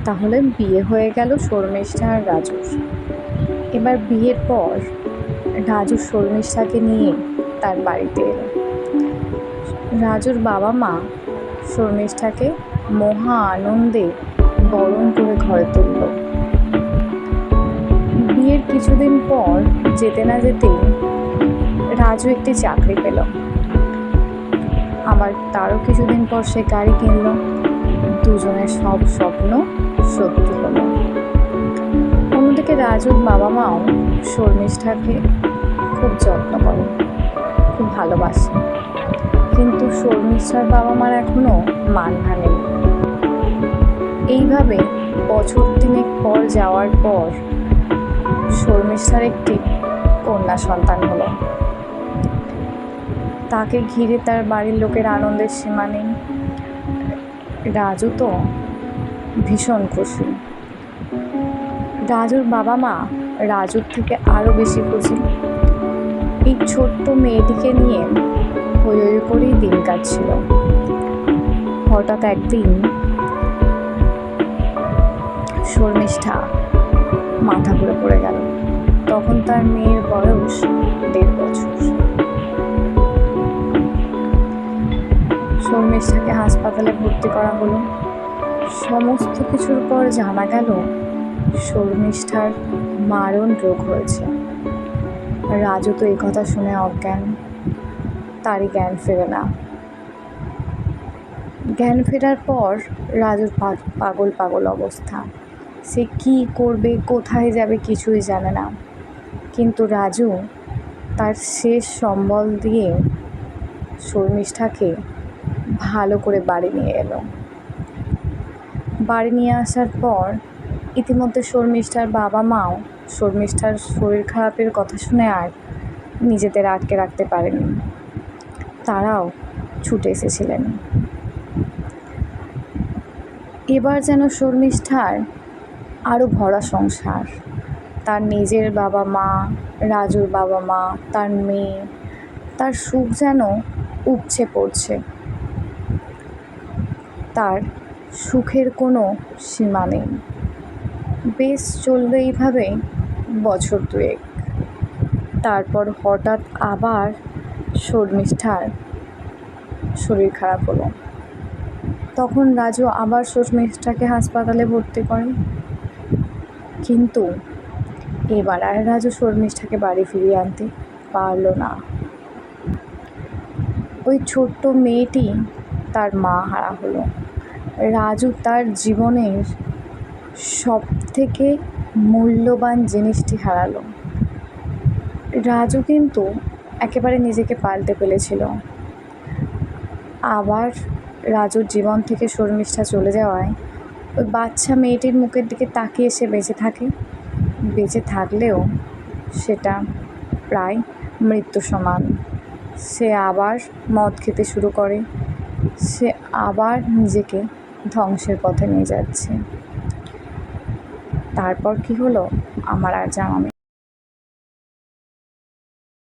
তাহলে বিয়ে হয়ে গেল শর্মিষ্ঠা আর রাজুর। এবার বিয়ের পর রাজু শর্মিষ্ঠাকে নিয়ে তার বাড়িতে এলো। রাজুর বাবা মা শর্মিষ্ঠাকে মহা আনন্দে বরণ করে ঘরে তুলল। বিয়ের কিছুদিন পর যেতে না যেতেই রাজু একটি চাকরি পেল। আবার তারও কিছুদিন পর সে গাড়ি কিনল। দুজনের সব স্বপ্ন সত্যি হলো। অন্যদিকে রাজুর বাবা মাও শর্মিষ্ঠাকে খুব যত্ন করে, খুব ভালোবাসে, কিন্তু শর্মিষ্ঠার বাবা মার এখনো মান ভাঙেনি। এইভাবে বছর তিনেক পর যাওয়ার পর শর্মিষ্ঠার একটি কন্যা সন্তান হলো। তাকে ঘিরে তার বাড়ির লোকের আনন্দের সীমা নেই। রাজু তো ভীষণ খুশি। রাজুর বাবা মা রাজুর থেকে আরও বেশি খুশি। এই ছোট্ট মেয়েটিকে নিয়ে হই হই করেই দিন কাটছিল। হঠাৎ একদিন শর্মিষ্ঠা মাথা ঘুরে পড়ে গেল। তখন তার মেয়ের বয়স 1.5 বছর। শর্মিষ্ঠাকে হাসপাতালে ভর্তি করা হলো। সমস্ত কিছুর পর জানা গেল শর্মিষ্ঠার মারণ রোগ হয়েছে। রাজু তো এই কথা শুনে অজ্ঞান, তারই জ্ঞান ফেরে না। জ্ঞান ফেরার পর রাজুর পাগল পাগল অবস্থা। সে কি করবে, কোথায় যাবে কিছুই জানে না। কিন্তু রাজু তার শেষ সম্বল দিয়ে শর্মিষ্ঠাকে ভালো করে বাড়ি নিয়ে এলো। বাড়ি নিয়ে আসার পর ইতিমধ্যে শর্মিষ্ঠার বাবা মাও শর্মিষ্ঠার শরীর খারাপের কথা শুনে আর নিজেদের আটকে রাখতে পারেনি। তারাও ছুটে এসেছিলেন। এবার যেন শর্মিষ্ঠার আরও ভরা সংসার। তার নিজের বাবা মা, রাজুর বাবা মা, তার মেয়ে, তার সুখ যেন উপচে পড়ছে। তার সুখের কোনো সীমা নেই। বেশ চলবে এইভাবে বছর 2। তারপর হঠাৎ আবার শর্মিষ্ঠার শরীর খারাপ হলো। তখন রাজু আবার শর্মিষ্ঠাকে হাসপাতালে ভর্তি করে। কিন্তু এবার আর রাজু শর্মিষ্ঠাকে বাড়ি ফিরিয়ে আনতে পারল না। ওই ছোট্ট মেয়েটি তার মা হারা হলো। রাজু তার জীবনের সব থেকে মূল্যবান জিনিসটি হারালো। রাজু কিন্তু একেবারে নিজেকে পাল্টে ফেলেছিল। আবার রাজুর জীবন থেকে শর্মিষ্ঠা চলে যাওয়ায় ওই বাচ্চা মেয়েটির মুখের দিকে তাকিয়ে সে বেঁচে থাকে। বেঁচে থাকলেও সেটা প্রায় মৃত্যু সমান। সে আবার মদ খেতে শুরু করে। সে আবার নিজেকে ধ্বংসের পথে নিয়ে যাচ্ছে। তারপর কি হলো আমার আর জানা নেই।